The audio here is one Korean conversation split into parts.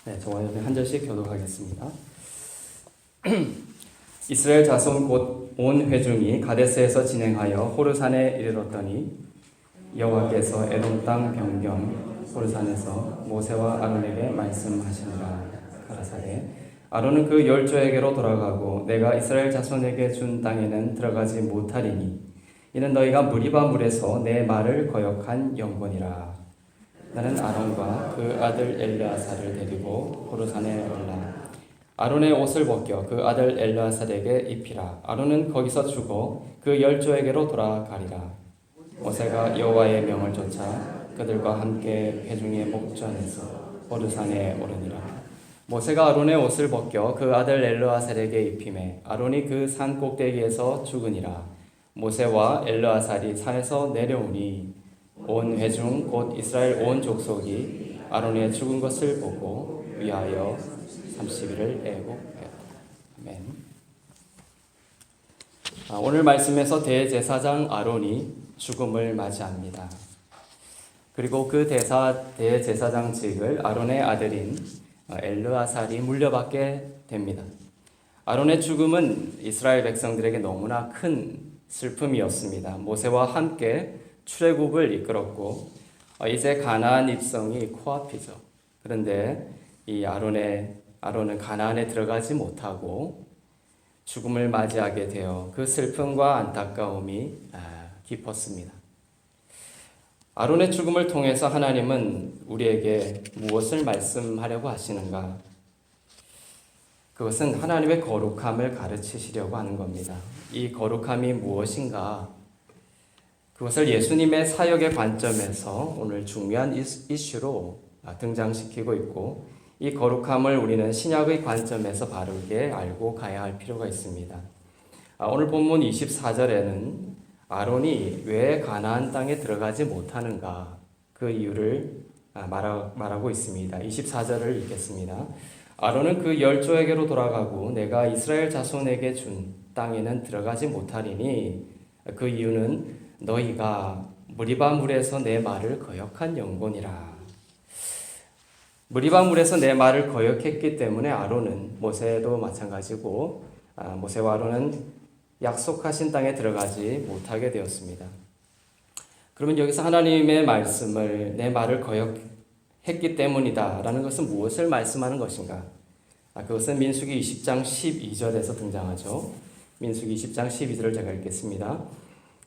네, 저와 여러분 한 절씩 교독하겠습니다. 이스라엘 자손 곧 온 회중이 가데스에서 진행하여 호르산에 이르렀더니 여호와께서 에돔 땅 변경 호르산에서 모세와 아론에게 말씀하시니라. 가라사대 아론은 그 열조에게로 돌아가고 내가 이스라엘 자손에게 준 땅에는 들어가지 못하리니 이는 너희가 무리바 물에서 내 말을 거역한 영권이라. 나는 아론과 그 아들 엘르아사를 데리고 호르산에 올라 아론의 옷을 벗겨 그 아들 엘르아사에게 입히라. 아론은 거기서 죽어 그 열조에게로 돌아가리라. 모세가 여호와의 명을 쫓아 그들과 함께 회중의 목전에서 호르산에 오르니라. 모세가 아론의 옷을 벗겨 그 아들 엘르아살에게 입히매 아론이 그 산 꼭대기에서 죽으니라. 모세와 엘르아살이 산에서 내려오니 온 회중 곧 이스라엘 온 족속이 아론의 죽은 것을 보고 위하여 30일을 애곡하였다. 아멘. 오늘 말씀에서 대제사장 아론이 죽음을 맞이합니다. 그리고 그 대제사장직을 아론의 아들인 엘르아살이 물려받게 됩니다. 아론의 죽음은 이스라엘 백성들에게 너무나 큰 슬픔이었습니다. 모세와 함께 출애굽을 이끌었고 이제 가나안 입성이 코앞이죠. 그런데 이 아론은 가나안에 들어가지 못하고 죽음을 맞이하게 되어 그 슬픔과 안타까움이 깊었습니다. 아론의 죽음을 통해서 하나님은 우리에게 무엇을 말씀하려고 하시는가? 그것은 하나님의 거룩함을 가르치시려고 하는 겁니다. 이 거룩함이 무엇인가? 그것을 예수님의 사역의 관점에서 오늘 중요한 이슈로 등장시키고 있고 이 거룩함을 우리는 신약의 관점에서 바르게 알고 가야 할 필요가 있습니다. 오늘 본문 24절에는 아론이 왜 가나안 땅에 들어가지 못하는가 그 이유를 말하고 있습니다. 24절을 읽겠습니다. 아론은 그 열조에게로 돌아가고 내가 이스라엘 자손에게 준 땅에는 들어가지 못하리니 그 이유는 너희가 무리바 물에서 내 말을 거역한 영혼이라. 무리바 물에서 내 말을 거역했기 때문에 아론은 모세도 마찬가지고 모세와 아론은 약속하신 땅에 들어가지 못하게 되었습니다. 그러면 여기서 하나님의 말씀을 내 말을 거역했기 때문이다 라는 것은 무엇을 말씀하는 것인가? 그것은 민수기 20장 12절에서 등장하죠. 민수기 20장 12절을 제가 읽겠습니다.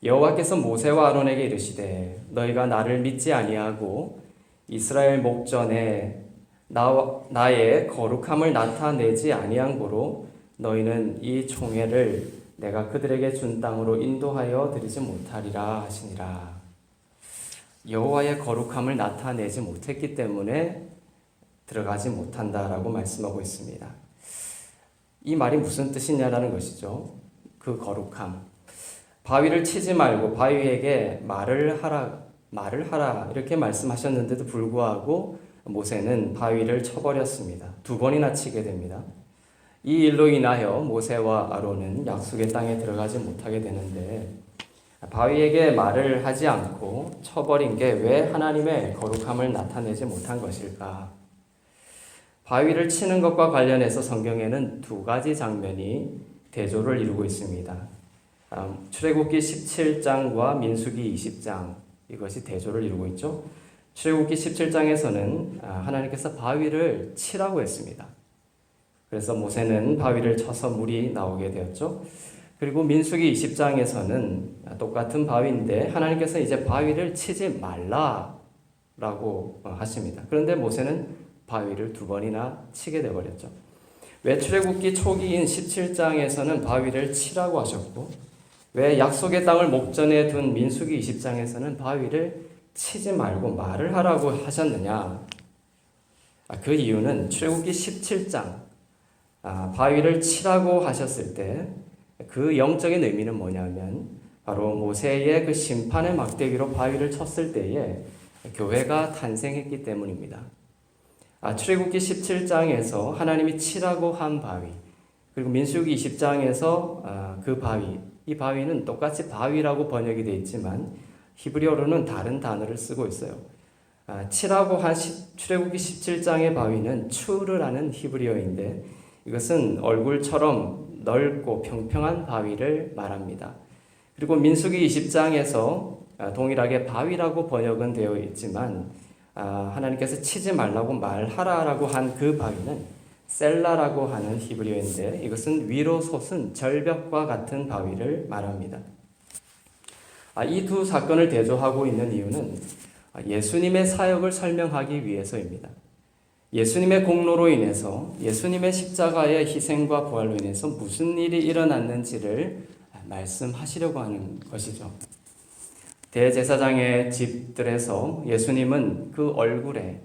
여호와께서 모세와 아론에게 이르시되 너희가 나를 믿지 아니하고 이스라엘 목전에 나의 거룩함을 나타내지 아니한 고로 너희는 이 총회를 내가 그들에게 준 땅으로 인도하여 드리지 못하리라 하시니라. 여호와의 거룩함을 나타내지 못했기 때문에 들어가지 못한다라고 말씀하고 있습니다. 이 말이 무슨 뜻이냐라는 것이죠. 그 거룩함. 바위를 치지 말고 바위에게 말을 하라 이렇게 말씀하셨는데도 불구하고 모세는 바위를 쳐버렸습니다. 2번이나 치게 됩니다. 이 일로 인하여 모세와 아론은 약속의 땅에 들어가지 못하게 되는데 바위에게 말을 하지 않고 쳐버린 게 왜 하나님의 거룩함을 나타내지 못한 것일까? 바위를 치는 것과 관련해서 성경에는 2가지 장면이 대조를 이루고 있습니다. 출애굽기 17장과 민수기 20장 이것이 대조를 이루고 있죠. 출애굽기 17장에서는 하나님께서 바위를 치라고 했습니다. 그래서 모세는 바위를 쳐서 물이 나오게 되었죠. 그리고 민수기 20장에서는 똑같은 바위인데 하나님께서 이제 바위를 치지 말라라고 하십니다. 그런데 모세는 바위를 2번이나 치게 되어버렸죠. 왜 출애굽기 초기인 17장에서는 바위를 치라고 하셨고 왜 약속의 땅을 목전에 둔 민수기 20장에서는 바위를 치지 말고 말을 하라고 하셨느냐? 그 이유는 출애굽기 17장 바위를 치라고 하셨을 때 그 영적인 의미는 뭐냐면 바로 모세의 그 심판의 막대기로 바위를 쳤을 때에 교회가 탄생했기 때문입니다. 출애굽기 17장에서 하나님이 치라고 한 바위 그리고 민수기 20장에서 그 바위 이 바위는 똑같이 바위라고 번역이 되어 있지만 히브리어로는 다른 단어를 쓰고 있어요. 치라고 한 출애굽기 17장의 바위는 추르라는 히브리어인데 이것은 얼굴처럼 넓고 평평한 바위를 말합니다. 그리고 민수기 20장에서 동일하게 바위라고 번역은 되어 있지만 하나님께서 치지 말라고 말하라라고 한 그 바위는 셀라라고 하는 히브리어인데 이것은 위로 솟은 절벽과 같은 바위를 말합니다. 이 두 사건을 대조하고 있는 이유는 예수님의 사역을 설명하기 위해서입니다. 예수님의 공로로 인해서 예수님의 십자가의 희생과 부활로 인해서 무슨 일이 일어났는지를 말씀하시려고 하는 것이죠. 대제사장의 집들에서 예수님은 그 얼굴에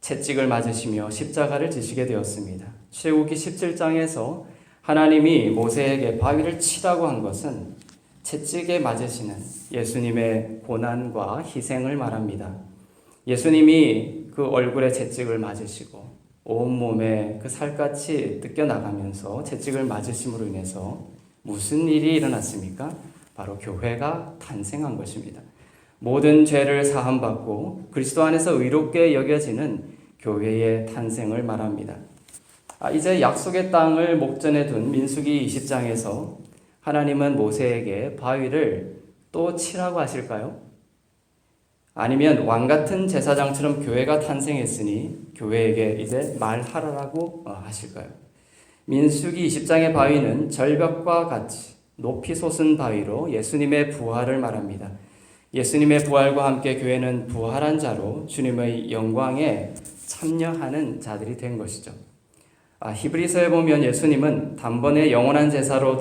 채찍을 맞으시며 십자가를 지시게 되었습니다. 출애굽기 17장에서 하나님이 모세에게 바위를 치라고 한 것은 채찍에 맞으시는 예수님의 고난과 희생을 말합니다. 예수님이 그 얼굴에 채찍을 맞으시고 온몸에 그 살갗이 뜯겨나가면서 채찍을 맞으심으로 인해서 무슨 일이 일어났습니까? 바로 교회가 탄생한 것입니다. 모든 죄를 사함받고 그리스도 안에서 의롭게 여겨지는 교회의 탄생을 말합니다. 이제 약속의 땅을 목전에 둔 민수기 20장에서 하나님은 모세에게 바위를 또 치라고 하실까요? 아니면 왕같은 제사장처럼 교회가 탄생했으니 교회에게 이제 말하라고 하실까요? 민수기 20장의 바위는 절벽과 같이 높이 솟은 바위로 예수님의 부활을 말합니다. 예수님의 부활과 함께 교회는 부활한 자로 주님의 영광에 참여하는 자들이 된 것이죠. 히브리서에 보면 예수님은 단번에 영원한 제사로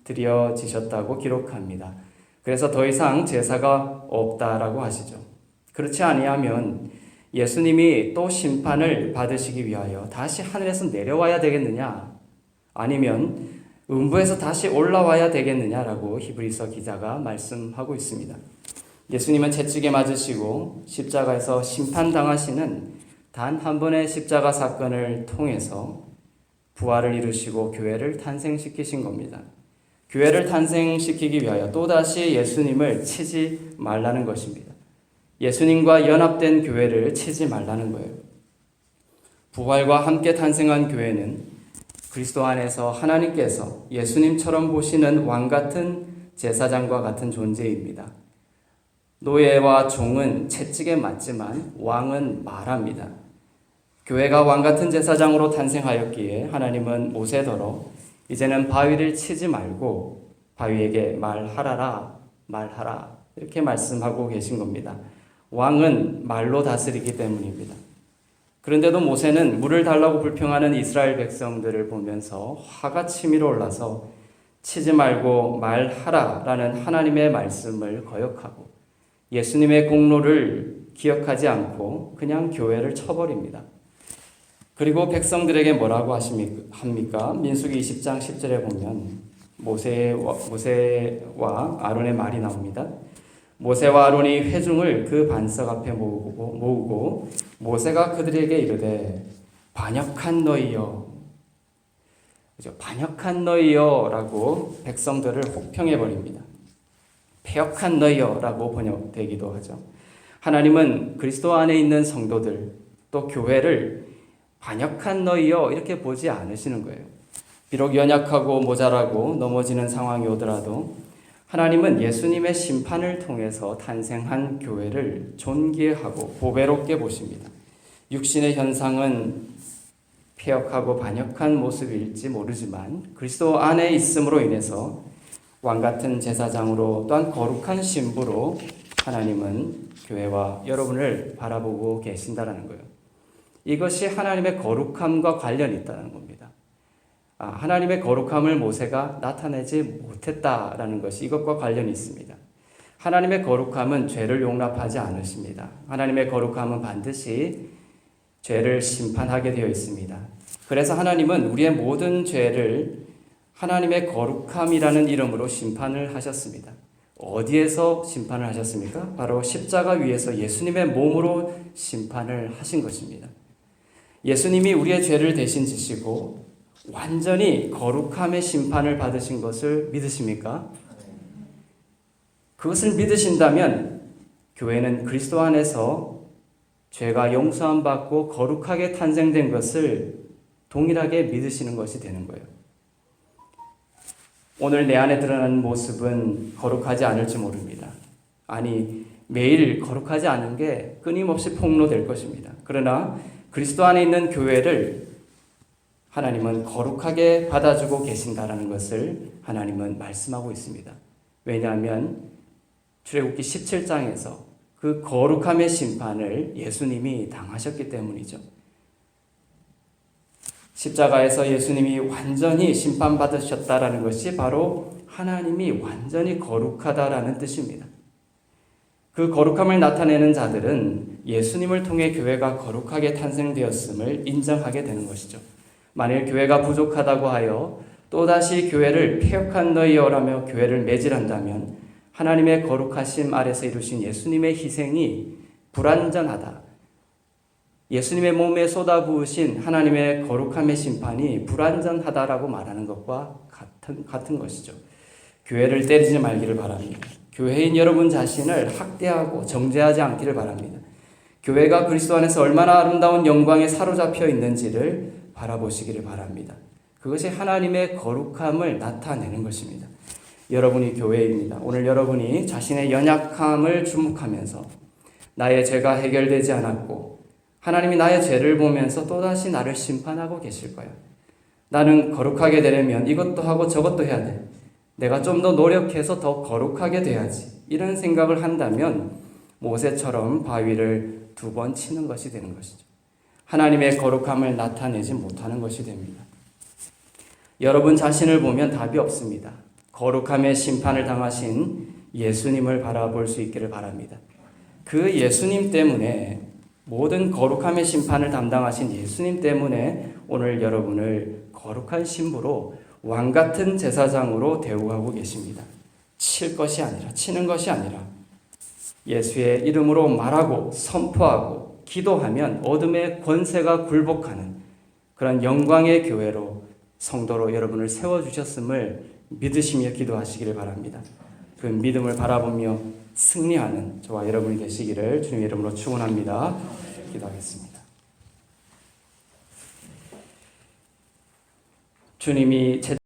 드려지셨다고 기록합니다. 그래서 더 이상 제사가 없다라고 하시죠. 그렇지 아니하면 예수님이 또 심판을 받으시기 위하여 다시 하늘에서 내려와야 되겠느냐? 아니면 음부에서 다시 올라와야 되겠느냐라고 히브리서 기자가 말씀하고 있습니다. 예수님은 채찍에 맞으시고 십자가에서 심판당하시는 단 한 번의 십자가 사건을 통해서 부활을 이루시고 교회를 탄생시키신 겁니다. 교회를 탄생시키기 위하여 또다시 예수님을 치지 말라는 것입니다. 예수님과 연합된 교회를 치지 말라는 거예요. 부활과 함께 탄생한 교회는 그리스도 안에서 하나님께서 예수님처럼 보시는 왕같은 제사장과 같은 존재입니다. 노예와 종은 채찍에 맞지만 왕은 말합니다. 교회가 왕같은 제사장으로 탄생하였기에 하나님은 모세더러 이제는 바위를 치지 말고 바위에게 말하라 이렇게 말씀하고 계신 겁니다. 왕은 말로 다스리기 때문입니다. 그런데도 모세는 물을 달라고 불평하는 이스라엘 백성들을 보면서 화가 치밀어 올라서 치지 말고 말하라라는 하나님의 말씀을 거역하고 예수님의 공로를 기억하지 않고 그냥 교회를 쳐버립니다. 그리고 백성들에게 뭐라고 합니까? 민수기 20장 10절에 보면 모세와 아론의 말이 나옵니다. 모세와 아론이 회중을 그 반석 앞에 모으고 모세가 그들에게 이르되 반역한 너희여, 반역한 너희여라고 백성들을 혹평해 버립니다. 패역한 너희여라고 번역되기도 하죠. 하나님은 그리스도 안에 있는 성도들 또 교회를 반역한 너희여 이렇게 보지 않으시는 거예요. 비록 연약하고 모자라고 넘어지는 상황이 오더라도 하나님은 예수님의 심판을 통해서 탄생한 교회를 존귀하고 보배롭게 보십니다. 육신의 현상은 패역하고 반역한 모습일지 모르지만 그리스도 안에 있음으로 인해서 왕같은 제사장으로 또한 거룩한 신부로 하나님은 교회와 여러분을 바라보고 계신다는 거예요. 이것이 하나님의 거룩함과 관련이 있다는 겁니다. 하나님의 거룩함을 모세가 나타내지 못했다라는 것이 이것과 관련이 있습니다. 하나님의 거룩함은 죄를 용납하지 않으십니다. 하나님의 거룩함은 반드시 죄를 심판하게 되어 있습니다. 그래서 하나님은 우리의 모든 죄를 하나님의 거룩함이라는 이름으로 심판을 하셨습니다. 어디에서 심판을 하셨습니까? 바로 십자가 위에서 예수님의 몸으로 심판을 하신 것입니다. 예수님이 우리의 죄를 대신 지시고 완전히 거룩함의 심판을 받으신 것을 믿으십니까? 그것을 믿으신다면 교회는 그리스도 안에서 죄가 용서함 받고 거룩하게 탄생된 것을 동일하게 믿으시는 것이 되는 거예요. 오늘 내 안에 드러나는 모습은 거룩하지 않을지 모릅니다. 아니, 매일 거룩하지 않은 게 끊임없이 폭로될 것입니다. 그러나 그리스도 안에 있는 교회를 하나님은 거룩하게 받아주고 계신다라는 것을 하나님은 말씀하고 있습니다. 왜냐하면 출애굽기 17장에서 그 거룩함의 심판을 예수님이 당하셨기 때문이죠. 십자가에서 예수님이 완전히 심판받으셨다라는 것이 바로 하나님이 완전히 거룩하다라는 뜻입니다. 그 거룩함을 나타내는 자들은 예수님을 통해 교회가 거룩하게 탄생되었음을 인정하게 되는 것이죠. 만일 교회가 부족하다고 하여 또다시 교회를 패역한 너희여라며 교회를 매질한다면 하나님의 거룩하심 아래서 이루신 예수님의 희생이 불완전하다. 예수님의 몸에 쏟아부으신 하나님의 거룩함의 심판이 불완전하다라고 말하는 것과 같은 것이죠. 교회를 때리지 말기를 바랍니다. 교회인 여러분 자신을 학대하고 정죄하지 않기를 바랍니다. 교회가 그리스도 안에서 얼마나 아름다운 영광에 사로잡혀 있는지를 바라보시기를 바랍니다. 그것이 하나님의 거룩함을 나타내는 것입니다. 여러분이 교회입니다. 오늘 여러분이 자신의 연약함을 주목하면서 나의 죄가 해결되지 않았고 하나님이 나의 죄를 보면서 또다시 나를 심판하고 계실 거야. 나는 거룩하게 되려면 이것도 하고 저것도 해야 돼. 내가 좀 더 노력해서 더 거룩하게 돼야지. 이런 생각을 한다면 모세처럼 바위를 2번 치는 것이 되는 것이죠. 하나님의 거룩함을 나타내지 못하는 것이 됩니다. 여러분 자신을 보면 답이 없습니다. 거룩함의 심판을 당하신 예수님을 바라볼 수 있기를 바랍니다. 그 예수님 때문에 모든 거룩함의 심판을 담당하신 예수님 때문에 오늘 여러분을 거룩한 신부로 왕같은 제사장으로 대우하고 계십니다. 치는 것이 아니라 예수의 이름으로 말하고 선포하고 기도하면 어둠의 권세가 굴복하는 그런 영광의 교회로 성도로 여러분을 세워주셨음을 믿으시며 기도하시기를 바랍니다. 그 믿음을 바라보며 승리하는 저와 여러분이 되시기를 주님의 이름으로 축원합니다. 기도하겠습니다. 주님이